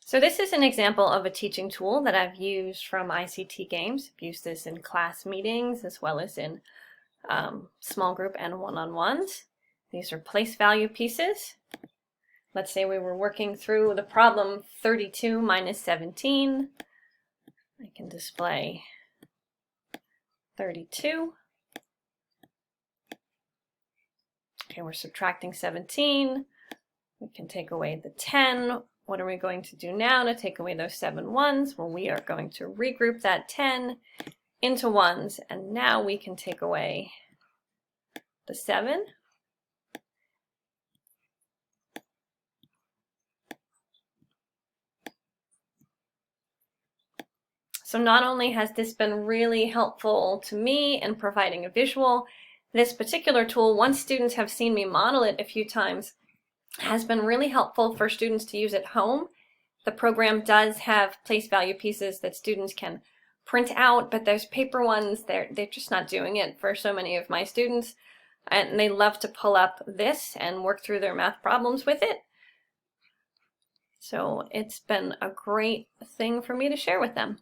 So this is an example of a teaching tool that I've used from ICT Games. I've used this in class meetings as well as in small group and one-on-ones. These are place value pieces. Let's say we were working through the problem 32 minus 17. I can display 32. Okay, we're subtracting 17. We can take away the 10. What are we going to do now to take away those 7 ones? Well, we are going to regroup that 10 into ones, and now we can take away the 7. So not only has this been really helpful to me in providing a visual, this particular tool, once students have seen me model it a few times, has been really helpful for students to use at home. The program does have place value pieces that students can print out, but those paper ones, they're just not doing it for so many of my students. And they love to pull up this and work through their math problems with it. So it's been a great thing for me to share with them.